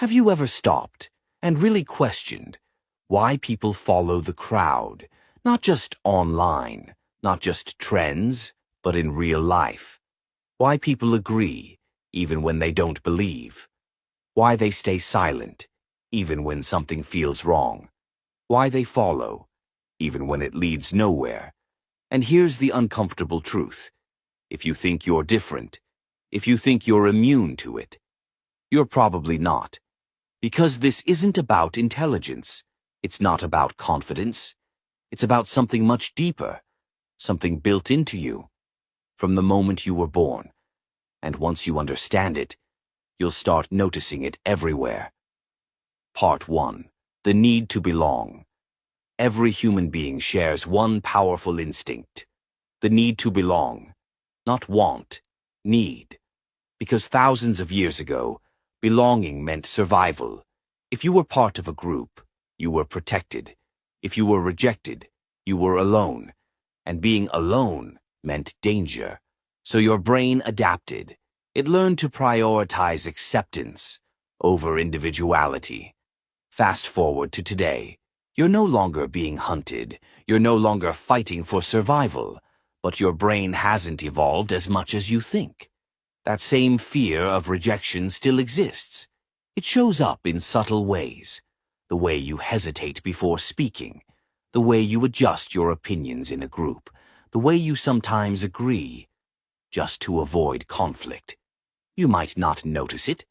Have you ever stopped and really questioned why people follow the crowd, not just online, not just trends, but in real life? Why people agree even when they don't believe? Why they stay silent even when something feels wrong? Why they follow even when it leads nowhere? And here's the uncomfortable truth. If you think you're different, if you think you're immune to it, you're probably not. Because this isn't about intelligence. It's not about confidence. It's about something much deeper, something built into you from the moment you were born. And once you understand it, you'll start noticing it everywhere. Part 1. The need to belong. Every human being shares one powerful instinct. The need to belong. Not want, need. Because thousands of years ago, belonging meant survival. If you were part of a group, you were protected. If you were rejected, you were alone. And being alone meant danger. So your brain adapted. It learned to prioritize acceptance over individuality. Fast forward to today. You're no longer being hunted. You're no longer fighting for survival. But your brain hasn't evolved as much as you think. That same fear of rejection still exists. It shows up in subtle ways. The way you hesitate before speaking. The way you adjust your opinions in a group. The way you sometimes agree just to avoid conflict. You might not notice it,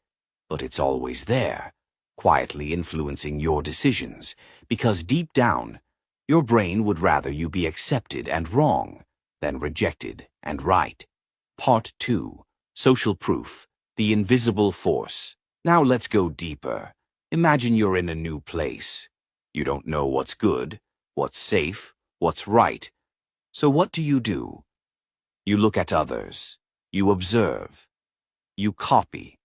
but it's always there, quietly influencing your decisions, because deep down, your brain would rather you be accepted and wrong than rejected and right. Part 2. Social proof, the invisible force. Now let's go deeper. Imagine you're in a new place. You don't know what's good, what's safe, what's right. So what do? You look at others. You observe. You copy.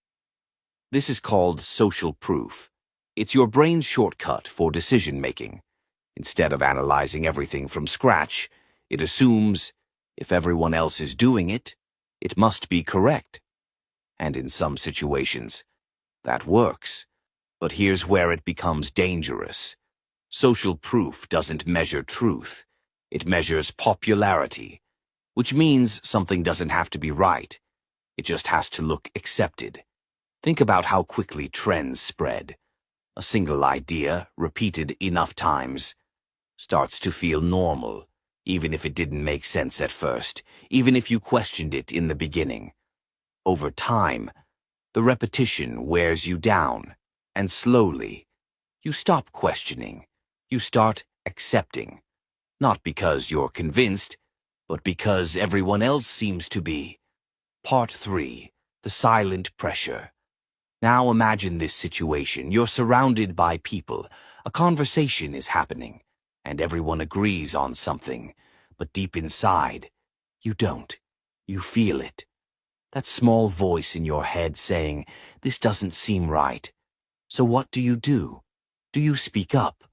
This is called social proof. It's your brain's shortcut for decision-making. Instead of analyzing everything from scratch, it assumes if everyone else is doing it, it must be correct. And in some situations, that works. But here's where it becomes dangerous. Social proof doesn't measure truth. It measures popularity, which means something doesn't have to be right. It just has to look accepted. Think about how quickly trends spread. A single idea, repeated enough times, starts to feel normal, even if it didn't make sense at first, even if you questioned it in the beginning. Over time, the repetition wears you down, and slowly, you stop questioning. You start accepting. Not because you're convinced, but because everyone else seems to be. Part 3. The silent pressure. Now imagine this situation. You're surrounded by people. A conversation is happening, and everyone agrees on something. But deep inside, you don't. You feel it. That small voice in your head saying, "This doesn't seem right." So what do? Do you speak up,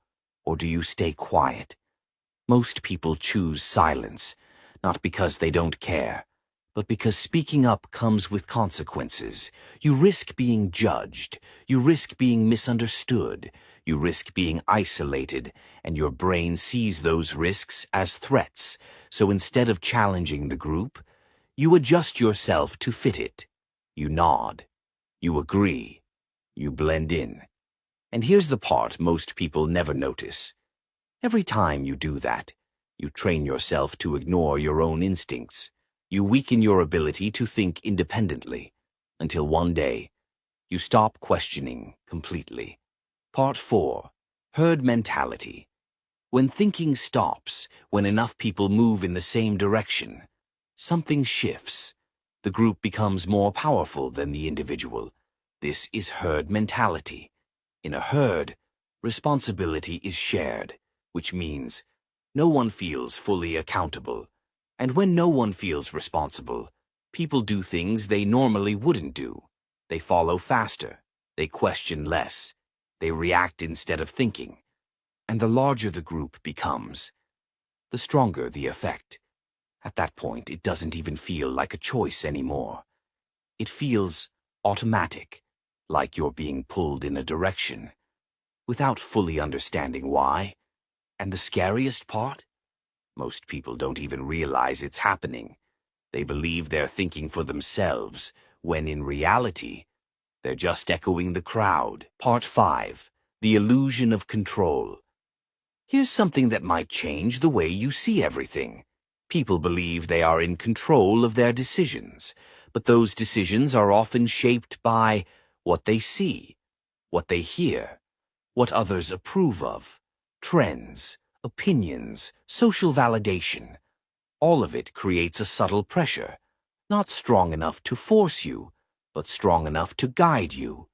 or do you stay quiet? Most people choose silence, not because they don't care, but because speaking up comes with consequences. You risk being judged, you risk being misunderstood, you risk being isolated, and your brain sees those risks as threats. So instead of challenging the group, you adjust yourself to fit it. You nod. You agree. You blend in. And here's the part most people never notice. Every time you do that, you train yourself to ignore your own instincts. You weaken your ability to think independently, until one day, you stop questioning completely. Part 4. Herd mentality. When thinking stops, when enough people move in the same direction, something shifts. The group becomes more powerful than the individual. This is herd mentality. In a herd, responsibility is shared, which means no one feels fully accountable. And when no one feels responsible, people do things they normally wouldn't do. They follow faster. They question less. They react instead of thinking. And the larger the group becomes, the stronger the effect. At that point, it doesn't even feel like a choice anymore. It feels automatic, like you're being pulled in a direction, without fully understanding why. And the scariest part? Most people don't even realize it's happening. They believe they're thinking for themselves, when in reality, they're just echoing the crowd. Part 5. The Illusion of Control. Here's something that might change the way you see everything. People believe they are in control of their decisions, but those decisions are often shaped by what they see, what they hear, what others approve of, trends, opinions, social validation. All of it creates a subtle pressure, not strong enough to force you, but strong enough to guide you.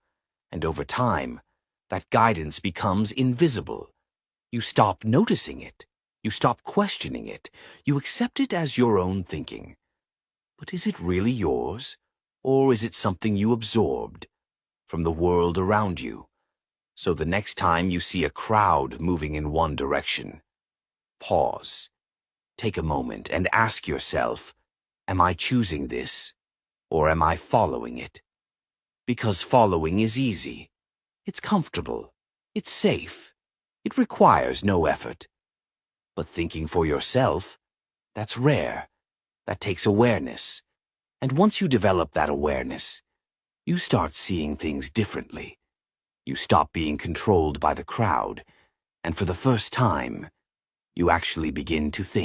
And over time, that guidance becomes invisible. You stop noticing it. You stop questioning it. You accept it as your own thinking. But is it really yours? Or is it something you absorbed from the world around you? So the next time you see a crowd moving in one direction, pause. Take a moment and ask yourself, am I choosing this, or am I following it? Because following is easy. It's comfortable. It's safe. It requires no effort. But thinking for yourself, that's rare. That takes awareness. And once you develop that awareness, you start seeing things differently. You stop being controlled by the crowd, and for the first time, you actually begin to think.